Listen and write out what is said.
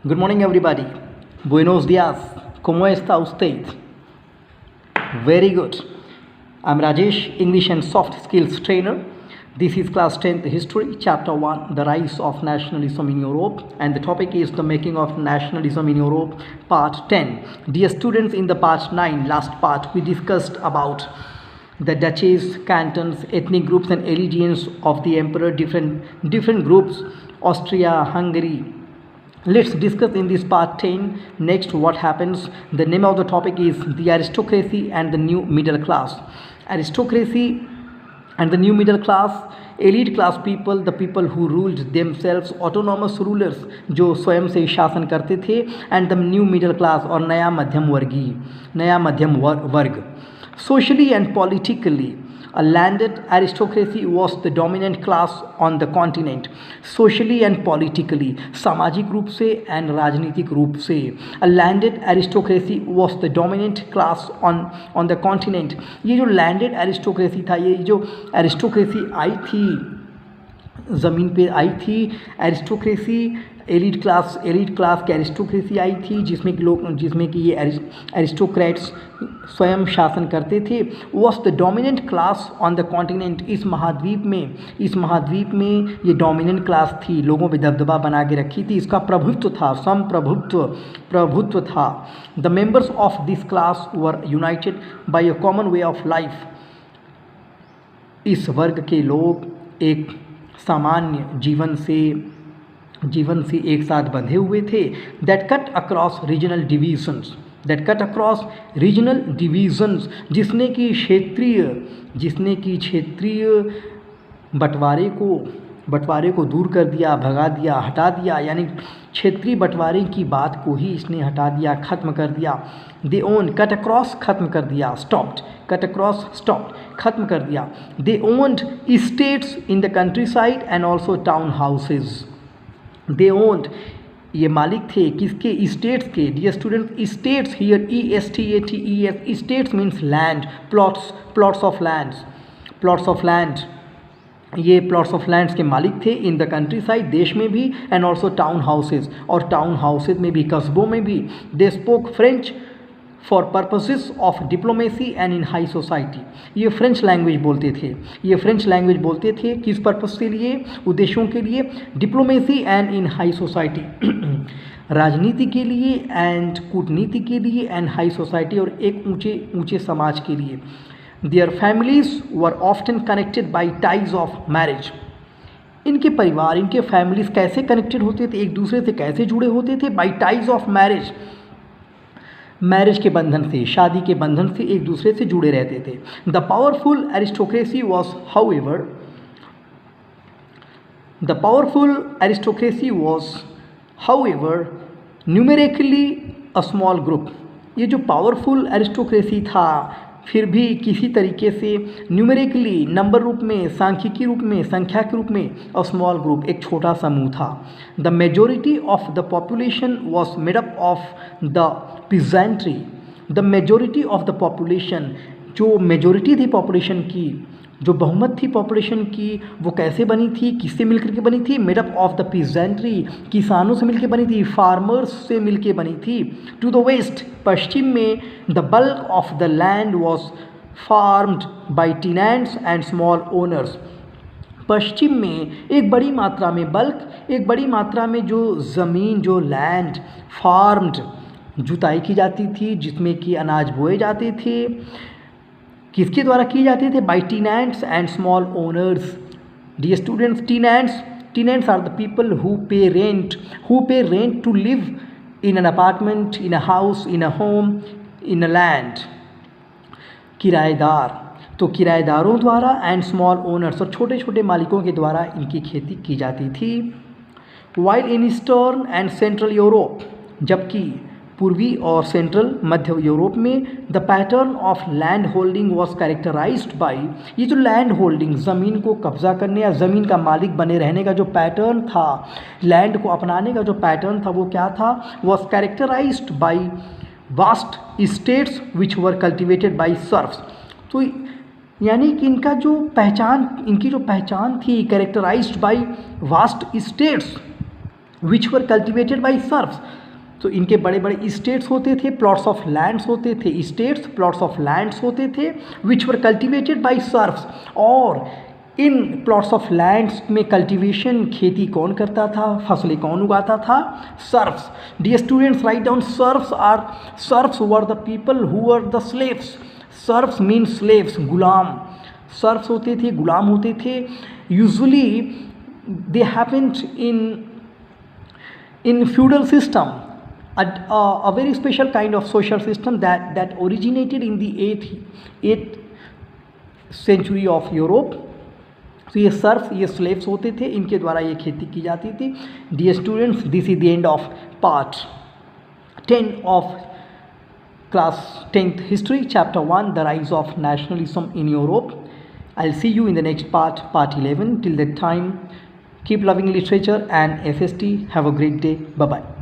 Good morning, everybody. Buenos días. ¿Cómo está usted? Very good. I'm Rajesh, English and Soft Skills Trainer. This is Class 10th History, Chapter 1, The Rise of Nationalism in Europe. And the topic is The Making of Nationalism in Europe, Part 10. Dear students, in the Part 9, last part, we discussed about the duchies, cantons, ethnic groups and allegiance of the emperor, different groups, Austria, Hungary. Let's discuss in this part 10 next what happens. The name of the topic is the aristocracy and the new middle class. Aristocracy and the new middle class, elite class people, the people who ruled themselves, autonomous rulers जो स्वयं से शासन करते थे, and the new middle class और नया मध्यम वर्ग. Socially and politically, a landed aristocracy was the dominant class on the continent. Socially and politically, सामाजिक रूप से and राजनीतिक रूप से, a landed aristocracy was the dominant class on the continent. ये जो landed aristocracy था, ये जो aristocracy आई थी, ज़मीन पे आई थी, एरिस्टोक्रेसी एलिट क्लास की एरिस्टोक्रेसी आई थी, जिसमें कि ये एरिस्टोक्रेट्स स्वयं शासन करते थे. Was the dominant class on the continent. इस महाद्वीप में ये डोमिनेंट क्लास थी, लोगों पे दबदबा बना के रखी थी, इसका प्रभुत्व था, प्रभुत्व था. The members of this class were united by a common way of life. इस वर्ग के लोग एक सामान्य जीवन से एक साथ बंधे हुए थे. That cut across regional divisions, जिसने कि क्षेत्रीय बंटवारे को दूर कर दिया, भगा दिया, हटा दिया. यानी क्षेत्रीय बंटवारे की बात को ही इसने हटा दिया, खत्म कर दिया. दे ओन कट अक्रॉस खत्म कर दिया, स्टॉप्ड, कट अक्रॉस स्टॉप्ड, खत्म कर दिया. They owned estates in the countryside and also town houses. They owned, ये मालिक थे किसके? स्टेट्स के. Dear student, estates here ESTATES, estates means land, plots of land. ये प्लॉट्स ऑफ लैंड्स के मालिक थे इन द कंट्री साइड, देश में भी, एंड ऑल्सो टाउन हाउसेज, और टाउन हाउसेज में भी, कस्बों में भी. They spoke French for purposes of diplomacy and in high society. ये फ्रेंच लैंग्वेज बोलते थे किस पर्पस के लिए? उद्देश्यों के लिए. Diplomacy and in high society, राजनीति के लिए एंड कूटनीति के लिए, एंड हाई सोसाइटी, और एक ऊंचे समाज के लिए. Their families were often connected by ties of marriage. इनके परिवार, इनके फैमिलीज कैसे कनेक्टेड होते थे, एक दूसरे से कैसे जुड़े होते थे? बाई टाइज ऑफ मैरिज के बंधन से, शादी के बंधन से एक दूसरे से जुड़े रहते थे. The powerful aristocracy was however numerically a small group. ये जो पावरफुल एरिस्टोक्रेसी था, फिर भी किसी तरीके से न्यूमेरिकली, नंबर रूप में, सांख्यिकी रूप में, संख्या के रूप में, अ स्मॉल ग्रुप, एक छोटा समूह था. The majority of the population was made up of the peasantry. The majority of the population, जो मेजोरिटी थी पॉपुलेशन की, जो बहुमत थी पॉपुलेशन की, वो कैसे बनी थी, किससे मिलकर के बनी थी? Made up of the peasantry, किसानों से मिलकर बनी थी, फार्मर्स से मिलकर बनी थी. टू द वेस्ट, पश्चिम में, the bulk of the land was farmed by tenants and small owners. पश्चिम में एक बड़ी मात्रा में जो ज़मीन, जो लैंड, फार्म्ड, जुताई की जाती थी, जिसमें कि अनाज बोए जाते थे. किसके द्वारा किए जाते थे? By tenants and small owners. Dear students, tenants are the people who pay rent to live in an apartment, in a house, in a home, in a land. किराएदार, तो किराएदारों द्वारा, एंड स्मॉल ओनर्स, और छोटे छोटे मालिकों के द्वारा इनकी खेती की जाती थी. While in eastern and central Europe, जबकि पूर्वी और सेंट्रल मध्य यूरोप में, the pattern of land holding was characterized by, ये जो लैंड होल्डिंग, ज़मीन को कब्जा करने या ज़मीन का मालिक बने रहने का जो पैटर्न था, लैंड को अपनाने का जो पैटर्न था, वो क्या था? Was characterized by vast states which were cultivated by serfs. तो यानी कि इनकी जो पहचान थी, characterized by vast states, which were cultivated by serfs. तो इनके बड़े बड़े स्टेट्स होते थे, प्लॉट्स ऑफ लैंड्स होते थे, स्टेट्स प्लॉट्स ऑफ लैंड्स होते थे which were cultivated by serfs. और इन प्लॉट्स ऑफ लैंड्स में कल्टीवेशन, खेती कौन करता था, फसलें कौन उगाता था, serfs. Dear students, write down serfs were the people who were the slaves. Serfs mean slaves, गुलाम। सर्फ्स होते थे, गुलाम होते थे। Usually they happened in feudal system, a very special kind of social system that originated in the 8th century of Europe. तो ये serfs, ये slaves होते थे, इनके द्वारा ये खेती की जाती थी। Dear students, this is the end of part 10 of class 10th history, chapter 1, the rise of nationalism in Europe. I'll see you in the next part, part 11. Till that time, keep loving literature and FST. Have a great day. Bye bye.